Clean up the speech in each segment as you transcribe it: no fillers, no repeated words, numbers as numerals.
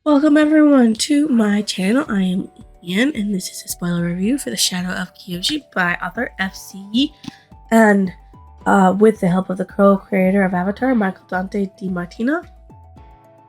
Welcome everyone to my channel. I am Ian and this is a spoiler review for the Shadow of Kyoshi by author FCE and with the help of the co-creator of Avatar, Michael Dante DiMartino.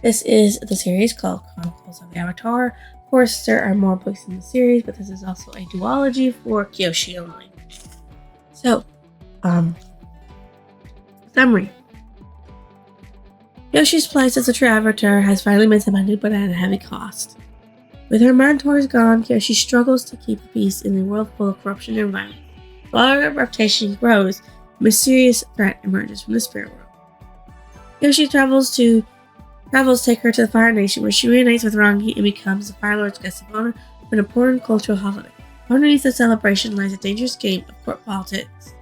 This is the series called Chronicles of Avatar. Of course, there are more books in the series, but this is also a duology for Kyoshi only. So, summary. Kyoshi's place as a true avatar has finally been cemented, but at a heavy cost. With her mentors gone, Kyoshi struggles to keep the peace in a world full of corruption and violence. While her reputation grows, a mysterious threat emerges from the spirit world. Kyoshi travels take her to the Fire Nation, where she reunites with Rangi and becomes the Fire Lord's guest of honor for an important cultural holiday. Underneath the celebration lies a dangerous game of court politics,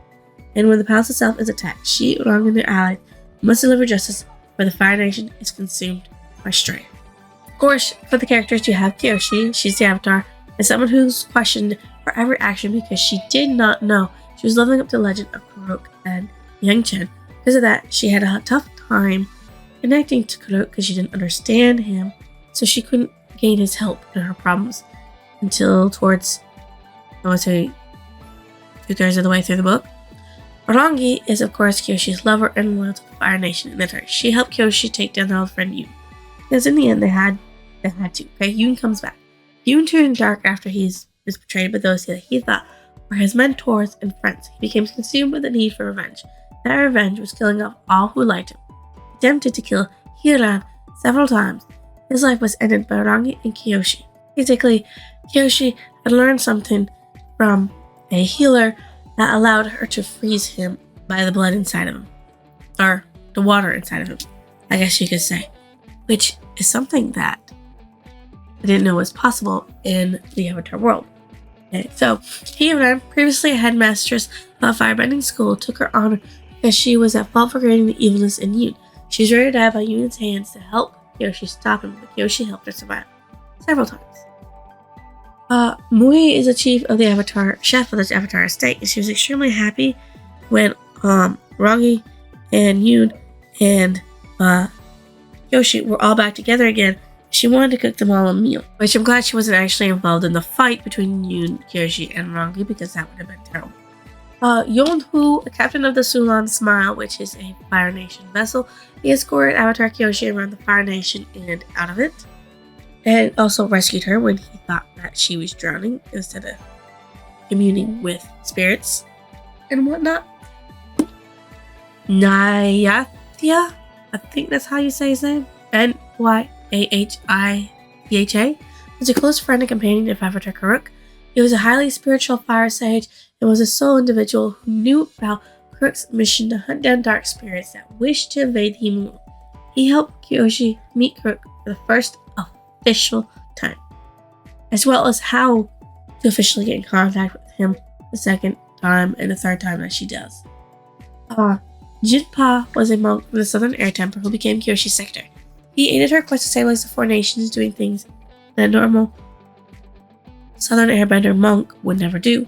and when the palace itself is attacked, she, Rangi, and their allies must deliver justice where the Fire Nation is consumed by strife. Of course, for the characters you have Kyoshi, she's the avatar, and someone who's questioned for every action because she did not know she was living up to the legend of Kuruk and Yang-chen. Because of that, she had a tough time connecting to Kuruk because she didn't understand him, so she couldn't gain his help in her problems until towards, I would say, 2/3 of the way through the book. Rangi is, of course, Kyoshi's lover and loyal to the Fire Nation and her. She helped Kyoshi take down their old friend Yoon. Because in the end, they had to. Okay, Yoon comes back. Yoon turned dark after he is betrayed by those that he thought were his mentors and friends. He became consumed with the need for revenge. That revenge was killing off all who liked him. He attempted to kill Hiran several times. His life was ended by Rangi and Kyoshi. Basically, Kyoshi had learned something from a healer that allowed her to freeze him by the blood inside of him. Or the water inside of him, I guess you could say. Which is something that I didn't know was possible in the Avatar world. Okay, so Hiran, previously a headmistress of a firebending school, took her honor because she was at fault for creating the evilness in Yoon. She was ready to die by Yoon's hands to help Kyoshi stop him, but Kyoshi helped her survive several times. Mui is the chief of the Avatar, chef of the Avatar estate, and she was extremely happy when Rangi and Yoon and Kyoshi were all back together again. She wanted to cook them all a meal, which I'm glad she wasn't actually involved in the fight between Yoon, Kyoshi, and Rangi, because that would have been terrible. Yeonhu, the captain of the Sulan Smile, which is a Fire Nation vessel, he escorted Avatar Kyoshi around the Fire Nation and out of it, and also rescued her when he thought that she was drowning instead of communing with spirits and whatnot. Nyathia, I think that's how you say his name, Nyahiha, was a close friend and companion of Avatar Kuruk. He was a highly spiritual fire sage and was a sole individual who knew about Kuruk's mission to hunt down dark spirits that wished to invade the human world. He helped Kyoshi meet Kuruk for the first official time, as well as how to officially get in contact with him the second time and the third time that she does. Jinpa was a monk from the Southern Air Temple who became Kyoshi's secretary. He aided her quest to stabilize the Four Nations, doing things that a normal Southern Airbender monk would never do,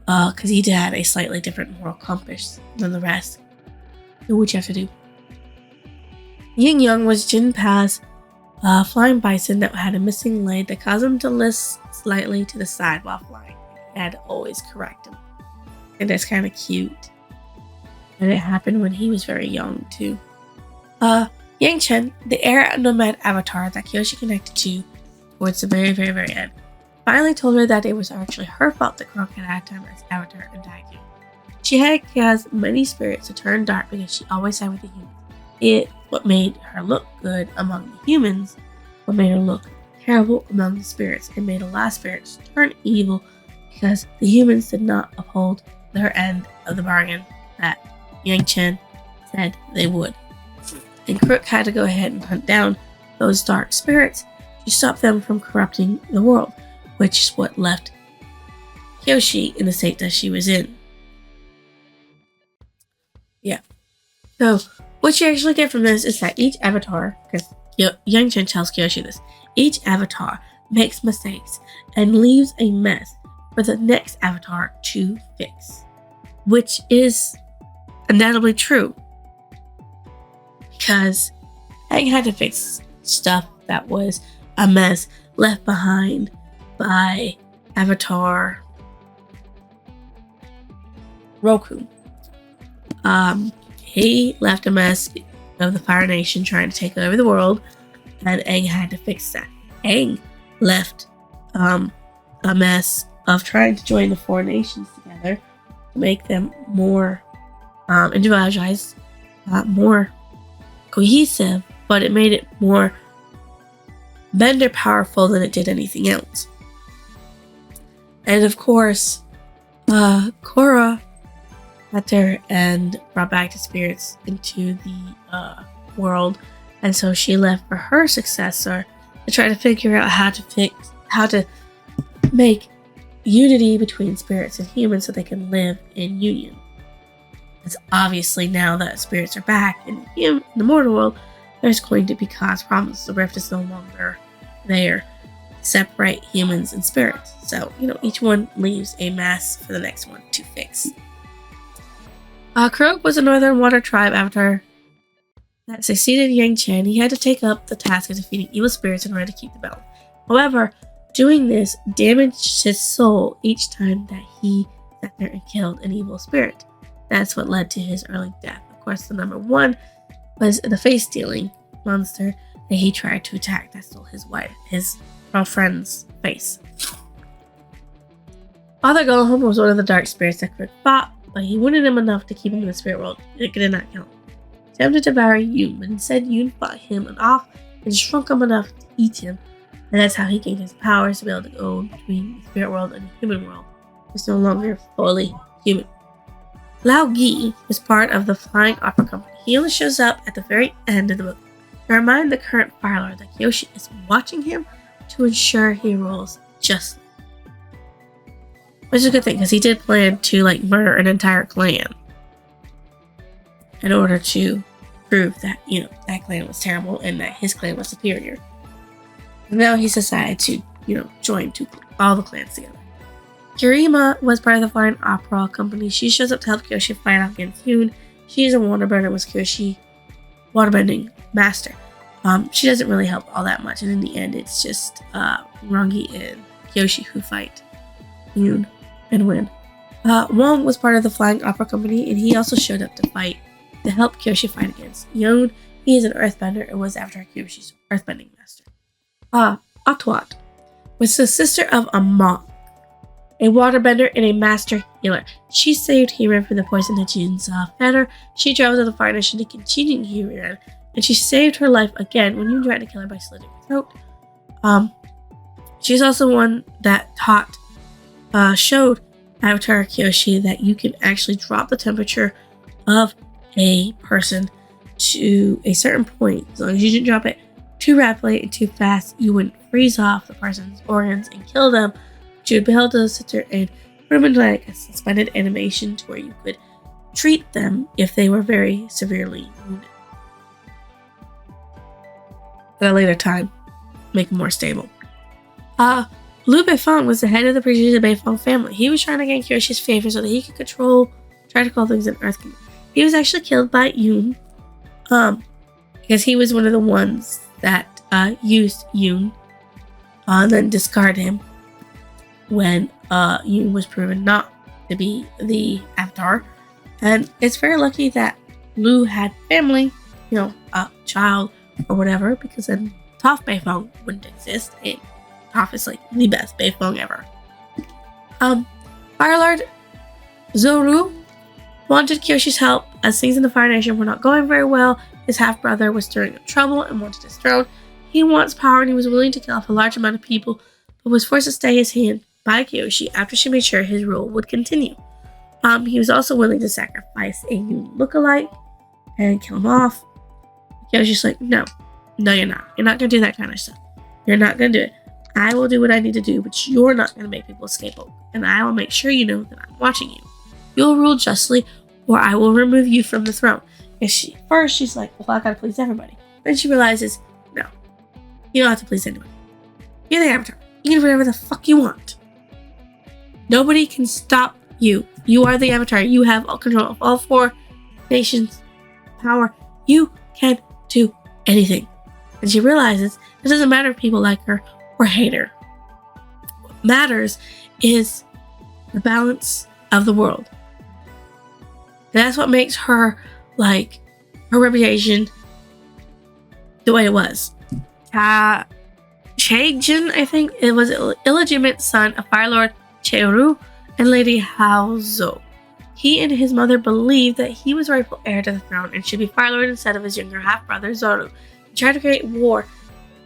because he had a slightly different moral compass than the rest. Which you have to do. Yin Young was Jinpa's flying bison that had a missing leg that caused him to list slightly to the side while flying. He had to always correct him. And that's kind of cute. And it happened when he was very young too. Yang Chen, the air nomad avatar that Kyoshi connected to towards the very, very, very end, finally told her that it was actually her fault that Kuruk had had time as avatar and died young. She had caused many spirits to turn dark because she always sided with the humans. What made her look good among the humans, what made her look terrible among the spirits, and made the last spirits turn evil because the humans did not uphold their end of the bargain that Yang Chen said they would. And Kuruk had to go ahead and hunt down those dark spirits to stop them from corrupting the world, which is what left Kyoshi in the state that she was in. Yeah. So, what you actually get from this is that each avatar, because Yang Chen tells Kyoshi this, each avatar makes mistakes and leaves a mess for the next avatar to fix. Which is undoubtedly true. Because Aang had to fix stuff that was a mess left behind by Avatar Roku. He left a mess of the Fire Nation trying to take over the world, and Aang had to fix that. Aang left a mess of trying to join the four nations together to make them more individualized, more cohesive, but it made it more bender powerful than it did anything else. And of course, Korra met and brought back the spirits into the world, and so she left for her successor to try to figure out how to make unity between spirits and humans so they can live in union. Because obviously now that spirits are back in the mortal world, there's going to be cause problems. The rift is no longer there to separate humans and spirits. So, each one leaves a mess for the next one to fix. Kurok was a northern water tribe avatar that succeeded Yang Chen. He had to take up the task of defeating evil spirits in order to keep the balance. However, doing this damaged his soul each time that he sat there and killed an evil spirit. That's what led to his early death. Of course, the number one was the face-stealing monster that he tried to attack that stole his girlfriend's face. Father Golem was one of the dark spirits that Kurok fought, but he wounded him enough to keep him in the spirit world. It did not kill him. He attempted to devour Yoon, but instead Yoon fought him off and shrunk him enough to eat him. And that's how he gained his powers to be able to go between the spirit world and the human world. He's no longer fully human. Lao Gi was part of the Flying Opera Company. He only shows up at the very end of the book to remind the current Fire Lord that Kyoshi is watching him to ensure he rules justly. Which is a good thing, because he did plan to murder an entire clan in order to prove that, that clan was terrible and that his clan was superior. And now he's decided to, join all the clans together. Kirima was part of the Flying Opera Company. She shows up to help Kyoshi fight off against Yoon. She is a waterbender, was Kyoshi waterbending master. She doesn't really help all that much, and in the end, it's just Rangi and Kyoshi who fight Yoon and win. Wong was part of the Flying Opera Company, and he also showed up to help Kyoshi fight against Yoon. He is an earthbender and was after Kyoshi's earthbending master. Otwat was the sister of a monk, a waterbender and a master healer. She saved Hiran from the poison that Jin fed her. She traveled to the Fire Nation to continue Hiran, and she saved her life again when you tried to kill her by slitting her throat. She's also one that showed Avatar Kyoshi that you can actually drop the temperature of a person to a certain point. As long as you didn't drop it too rapidly and too fast, you wouldn't freeze off the person's organs and kill them. But you'd be able to sit there and put them into a suspended animation to where you could treat them if they were very severely wounded. At a later time, make them more stable. Lu Beifong was the head of the prestigious Beifong family. He was trying to gain Kyoshi's favor so that he could try to control things in Earth Kingdom. He was actually killed by Yoon, because he was one of the ones that used Yoon, and then discarded him when Yoon was proven not to be the Avatar. And it's very lucky that Lu had family, a child or whatever, because then Toph Beifong wouldn't exist. And Toph is the best Beifong ever. Fire Lord Zoru wanted Kyoshi's help as things in the Fire Nation were not going very well. His half-brother was stirring up trouble and wanted his throne. He wants power and he was willing to kill off a large amount of people, but was forced to stay his hand by Kyoshi after she made sure his rule would continue. He was also willing to sacrifice a Yoon lookalike and kill him off. Kyoshi's like, no, you're not. You're not going to do that kind of stuff. You're not going to do it. I will do what I need to do, but you're not going to make people scapegoat. And I will make sure you know that I'm watching you. You'll rule justly, or I will remove you from the throne. And she's like, well, I gotta please everybody. Then she realizes, no, you don't have to please anybody. You're the Avatar. You can do whatever the fuck you want. Nobody can stop you. You are the Avatar. You have all control of all four nations' power. You can do anything. And she realizes It doesn't matter if people like her or hate her. What matters is the balance of the world. And that's what makes her, like, her reputation the way it was. Chaejin, I think, it was an illegitimate son of Fire Lord Cheru and Lady Haozo. He and his mother believed that he was rightful heir to the throne and should be Fire Lord instead of his younger half-brother Zoru. He tried to create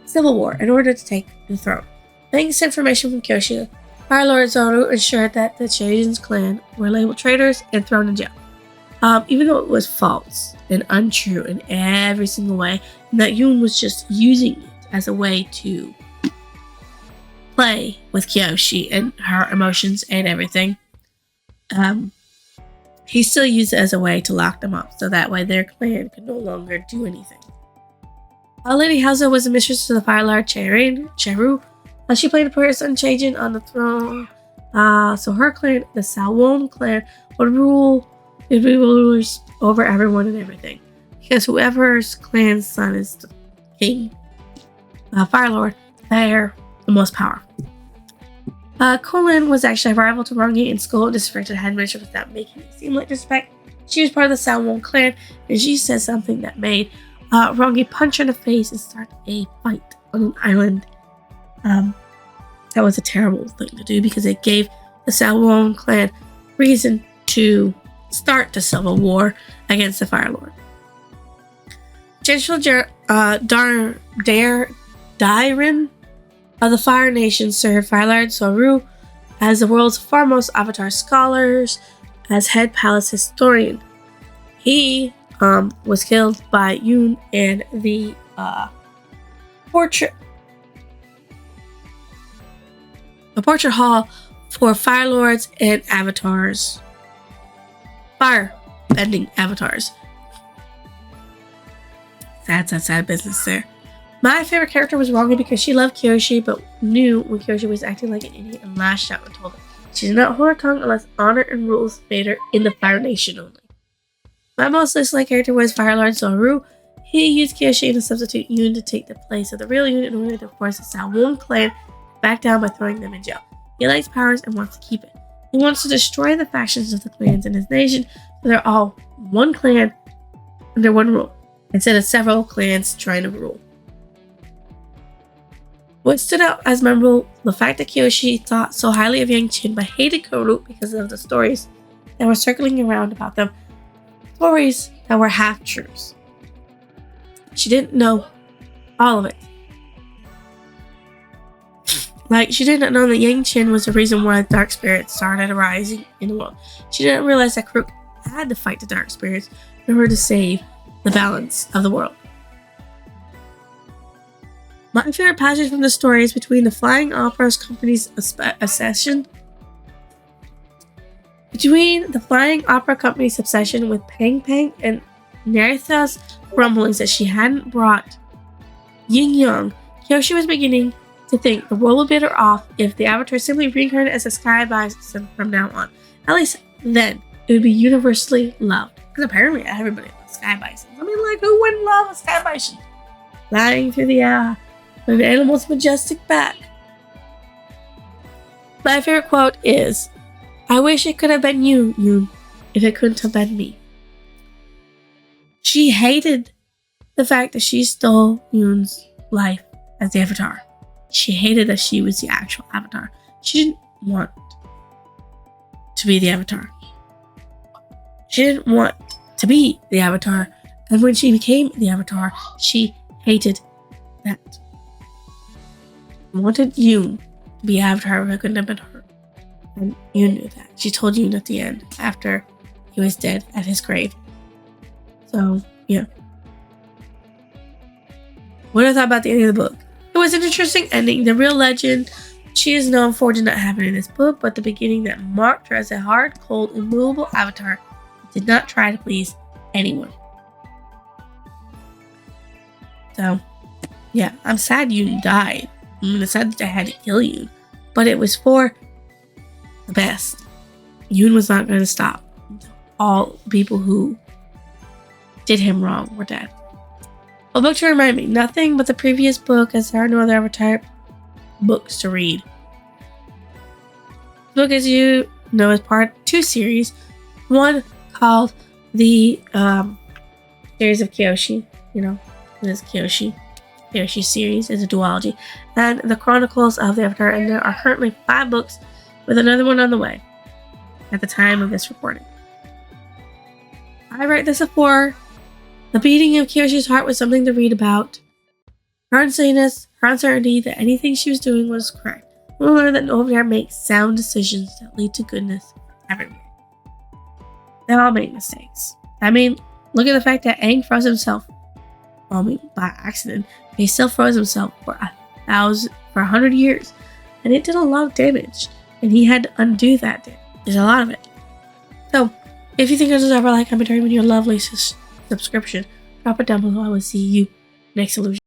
civil war, in order to take the throne. Thanks to information from Kyoshi, Fire Lord Zoru ensured that the Chaejin's clan were labeled traitors and thrown in jail. Even though it was false and untrue in every single way, and that Yoon was just using it as a way to play with Kyoshi and her emotions and everything. He still used it as a way to lock them up, so that way their clan could no longer do anything. Lady Haozo was the mistress to the Fire Lord Cheru. She played a part of son Chaejin on the throne. So her clan, the Sawon clan, would be rulers over everyone and everything. Because whoever's clan's son is the king, Fire Lord, they're the most powerful. Colin was actually a rival to Rangi in school and disrespected the headmistress without making it seem like disrespect. She was part of the Sawon clan, and she said something that made Rangi punch her in the face and start a fight on an island. That was a terrible thing to do because it gave the Sawon clan reason to start the civil war against the Fire Lord. General Dairin of the Fire Nation served Fire Lord Zoru as the world's foremost Avatar scholars as head palace historian. He was killed by Yoon and the portrait hall for Fire Lords and Avatars. Fire bending avatars. Sad business there. My favorite character was Rangi because she loved Kyoshi but knew when Kyoshi was acting like an idiot and lashed out and told her she did not hold her tongue unless honor and rules made her in the Fire Nation only. My most disliked character was Fire Lord Zoru. He used Kyoshi to substitute Yoon to take the place of the real Yoon in order to force the Sawon clan back down by throwing them in jail. He likes powers and wants to keep it. He wants to destroy the factions of the clans in his nation so they're all one clan under one rule, instead of several clans trying to rule. What stood out as memorable, the fact that Kyoshi thought so highly of Yang Chin but hated Koru because of the stories that were circling around about them. Stories that were half-truths. She didn't know all of it. Like, she did not know that Yang Chin was the reason why the dark spirits started arising in the world. She didn't realize that Krook had to fight the dark spirits in order to save the balance of the world. My favorite passage from the story is between the Flying Opera Company's obsession with Pang Pang and Naritha's rumblings that she hadn't brought Yin Yang. Kyoshi was beginning to think the world would be better off if the Avatar simply reincarnated as a sky bison from now on. At least then, it would be universally loved. Because apparently everybody loves sky bisons. I mean, like, who wouldn't love a sky bison? Flying through the air with an animal's majestic back. My favorite quote is, "I wish it could have been you, Yoon, if it couldn't have been me." She hated the fact that she stole Yoon's life as the Avatar. She hated that she was the actual Avatar. She didn't want to be the Avatar. She didn't want to be the Avatar. And when she became the Avatar, she hated that. Wanted Yoon to be Avatar, but it couldn't have been her. And Yoon knew that. She told Yoon at the end, after he was dead at his grave. So, yeah. What I thought about the end of the book? It was an interesting ending. The real legend she is known for did not happen in this book, but the beginning that marked her as a hard, cold, immovable Avatar did not try to please anyone. So, yeah, I'm sad Yoon died. I'm sad that I had to kill Yoon, but it was for the best. Yoon was not going to stop until all people who did him wrong were dead. A book to remind me, nothing but the previous book, as there are no other Avatar books to read. The book, as you know, is part 2 series. One called the series of Kyoshi. This Kyoshi series is a duology. And the Chronicles of the Avatar, and there are currently 5 books with another one on the way at the time of this recording. I write this before. The beating of Kyoshi's heart was something to read about. Her uncertainty that anything she was doing was correct. We learn that no Avatar makes sound decisions that lead to goodness everywhere. They all make mistakes. Look at the fact that Aang froze himself. By accident. He still froze himself for 100 years. And it did a lot of damage. And he had to undo that damage. There's a lot of it. So, if you think I deserve a like, commentary, with your lovely subscription, drop it down below. I will see you next illusion.